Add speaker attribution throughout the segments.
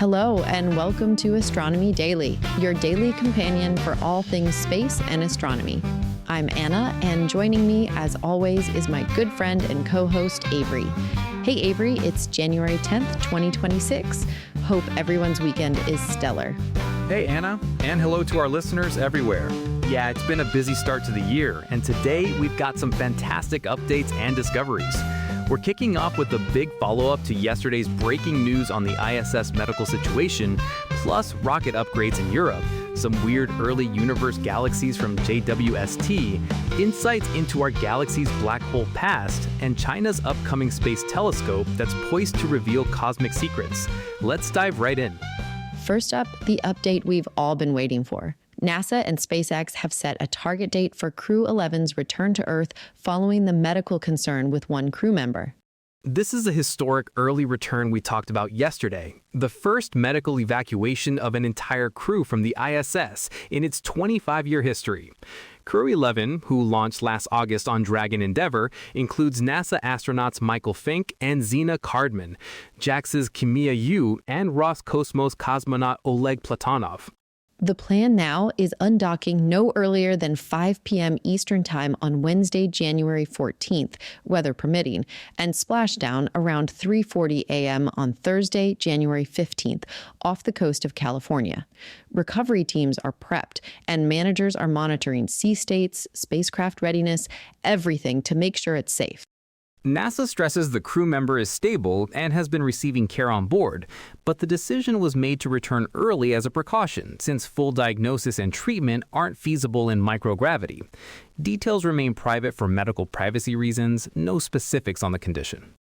Speaker 1: Hello, and welcome to Astronomy Daily, your daily companion for all things space and astronomy. I'm Anna, and joining me, as always, is my good friend and co-host, Avery. Hey, Avery, it's January 10th, 2026. Hope everyone's weekend is stellar.
Speaker 2: Hey, Anna, and hello to our listeners everywhere. Yeah, it's been a busy start to the year, and today we've got some fantastic updates and discoveries. We're kicking off with a big follow-up to yesterday's breaking news on the ISS medical situation, plus rocket upgrades in Europe, some weird early universe galaxies from JWST, insights into our galaxy's black hole past, and China's upcoming space telescope that's poised to reveal cosmic secrets. Let's dive right in.
Speaker 1: First up, the update we've all been waiting for. NASA and SpaceX have set a target date for Crew 11's return to Earth following the medical concern with one crew member.
Speaker 2: This is a historic early return we talked about yesterday, the first medical evacuation of an entire crew from the ISS in its 25-year history. Crew 11, who launched last August on Dragon Endeavour, includes NASA astronauts Michael Fink and Zena Cardman, JAXA's Kimiya Yu, and Roscosmos cosmonaut Oleg Platonov.
Speaker 1: The plan now is undocking no earlier than 5 p.m. Eastern Time on Wednesday, January 14th, weather permitting, and splashdown around 3:40 a.m. on Thursday, January 15th, off the coast of California. Recovery teams are prepped, and managers are monitoring sea states, spacecraft readiness, everything to make sure it's safe.
Speaker 2: NASA stresses the crew member is stable and has been receiving care on board, but the decision was made to return early as a precaution, since full diagnosis and treatment aren't feasible in microgravity. Details remain private for medical privacy reasons, no specifics on the condition.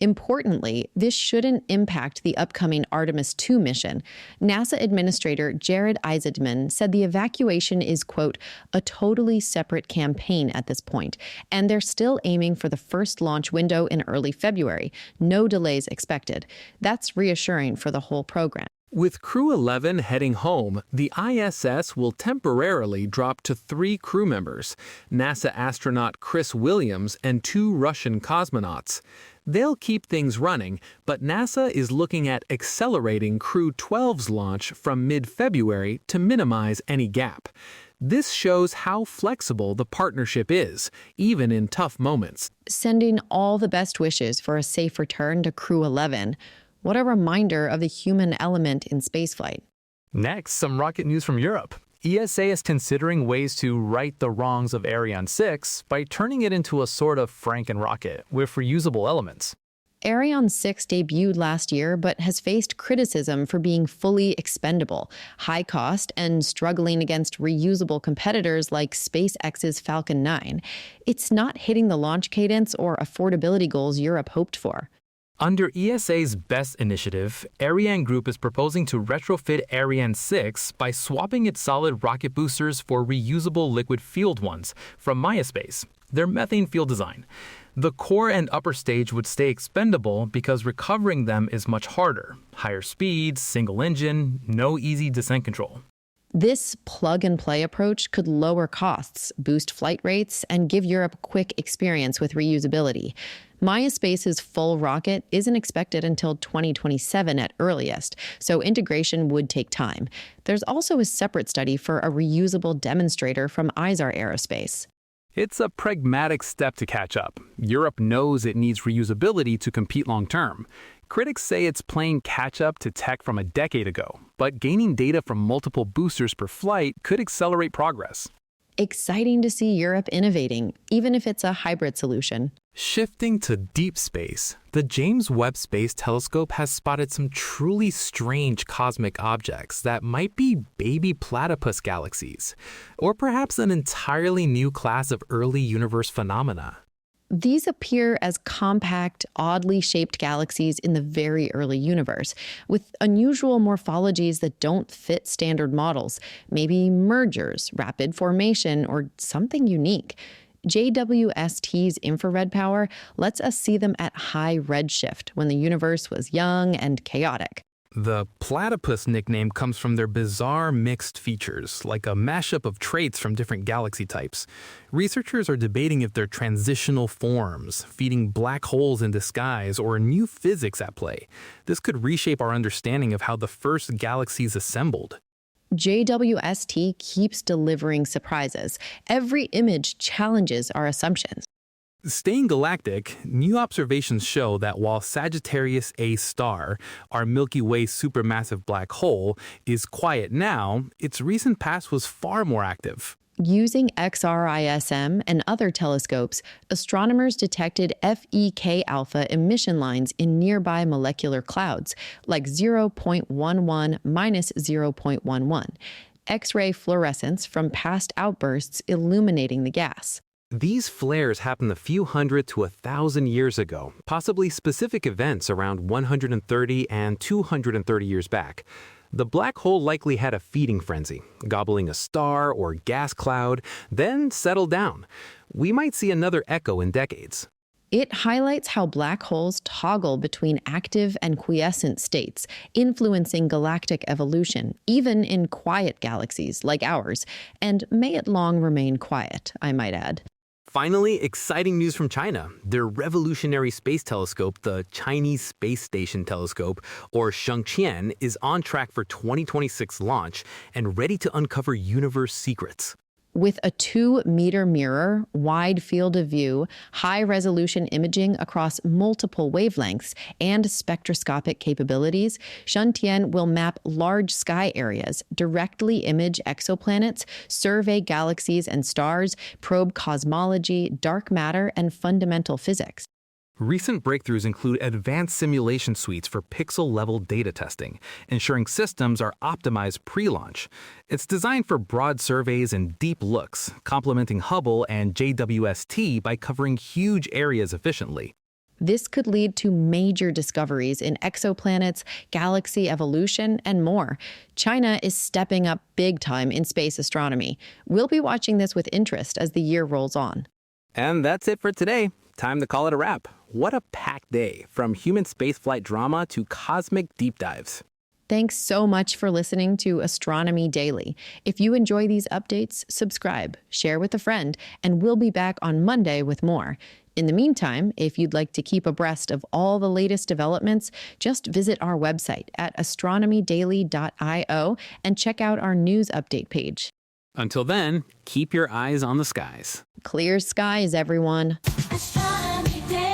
Speaker 1: Importantly, this shouldn't impact the upcoming Artemis II mission. NASA Administrator Jared Isaacman said the evacuation is, quote, a totally separate campaign at this point, and they're still aiming for the first launch window in early February. No delays expected. That's reassuring for the whole program.
Speaker 3: With Crew 11 heading home, the ISS will temporarily drop to 3 crew members, NASA astronaut Chris Williams and 2 Russian cosmonauts. They'll keep things running, but NASA is looking at accelerating Crew 12's launch from mid-February to minimize any gap. This shows how flexible the partnership is, even in tough moments.
Speaker 1: Sending all the best wishes for a safe return to Crew 11. What a reminder of the human element in spaceflight.
Speaker 2: Next, some rocket news from Europe. ESA is considering ways to right the wrongs of Ariane 6 by turning it into a sort of Franken rocket with reusable elements.
Speaker 1: Ariane 6 debuted last year, but has faced criticism for being fully expendable, high cost, and struggling against reusable competitors like SpaceX's Falcon 9. It's not hitting the launch cadence or affordability goals Europe hoped for.
Speaker 2: Under ESA's BEST initiative, Ariane Group is proposing to retrofit Ariane 6 by swapping its solid rocket boosters for reusable liquid-fueled ones from MySpace, their methane-fuel design. The core and upper stage would stay expendable because recovering them is much harder. Higher speeds, single engine, no easy descent control.
Speaker 1: This plug-and-play approach could lower costs, boost flight rates, and give Europe quick experience with reusability. MySpace's full rocket isn't expected until 2027 at earliest, so integration would take time. There's also a separate study for a reusable demonstrator from ISAR Aerospace.
Speaker 2: It's a pragmatic step to catch up. Europe knows it needs reusability to compete long-term. Critics say it's playing catch-up to tech from a decade ago, but gaining data from multiple boosters per flight could accelerate progress.
Speaker 1: Exciting to see Europe innovating, even if it's a hybrid solution.
Speaker 3: Shifting to deep space, the James Webb Space Telescope has spotted some truly strange cosmic objects that might be baby platypus galaxies, or perhaps an entirely new class of early universe phenomena.
Speaker 1: These appear as compact, oddly shaped galaxies in the very early universe, with unusual morphologies that don't fit standard models, maybe mergers, rapid formation, or something unique. JWST's infrared power lets us see them at high redshift when the universe was young and chaotic.
Speaker 3: The platypus nickname comes from their bizarre mixed features, like a mashup of traits from different galaxy types. Researchers are debating if they're transitional forms, feeding black holes in disguise, or new physics at play. This could reshape our understanding of how the first galaxies assembled.
Speaker 1: JWST keeps delivering surprises. Every image challenges our assumptions.
Speaker 3: Staying galactic, new observations show that while Sagittarius A star, our Milky Way supermassive black hole, is quiet now, its recent past was far more active.
Speaker 1: Using XRISM and other telescopes, astronomers detected FeK alpha emission lines in nearby molecular clouds, like 0.11 minus 0.11, X-ray fluorescence from past outbursts illuminating the gas.
Speaker 2: These flares happened a few hundred to 1,000 years ago, possibly specific events around 130 and 230 years back. The black hole likely had a feeding frenzy, gobbling a star or gas cloud, then settled down. We might see another echo in decades.
Speaker 1: It highlights how black holes toggle between active and quiescent states, influencing galactic evolution, even in quiet galaxies like ours, and may it long remain quiet, I might add.
Speaker 2: Finally, exciting news from China. Their revolutionary space telescope, the Chinese Space Station Telescope, or Shengqian, is on track for 2026 launch and ready to uncover universe secrets.
Speaker 1: With a 2-meter mirror, wide field of view, high-resolution imaging across multiple wavelengths, and spectroscopic capabilities, Shengqian will map large sky areas, directly image exoplanets, survey galaxies and stars, probe cosmology, dark matter, and fundamental physics.
Speaker 3: Recent breakthroughs include advanced simulation suites for pixel-level data testing, ensuring systems are optimized pre-launch. It's designed for broad surveys and deep looks, complementing Hubble and JWST by covering huge areas efficiently.
Speaker 1: This could lead to major discoveries in exoplanets, galaxy evolution, and more. China is stepping up big time in space astronomy. We'll be watching this with interest as the year rolls on.
Speaker 2: And that's it for today. Time to call it a wrap. What a packed day, from human spaceflight drama to cosmic deep dives.
Speaker 1: Thanks so much for listening to Astronomy Daily. If you enjoy these updates, subscribe, share with a friend, and we'll be back on Monday with more. In the meantime, if you'd like to keep abreast of all the latest developments, just visit our website at astronomydaily.io and check out our news update page.
Speaker 2: Until then, keep your eyes on the skies.
Speaker 1: Clear skies, everyone.
Speaker 4: Astronomy Daily.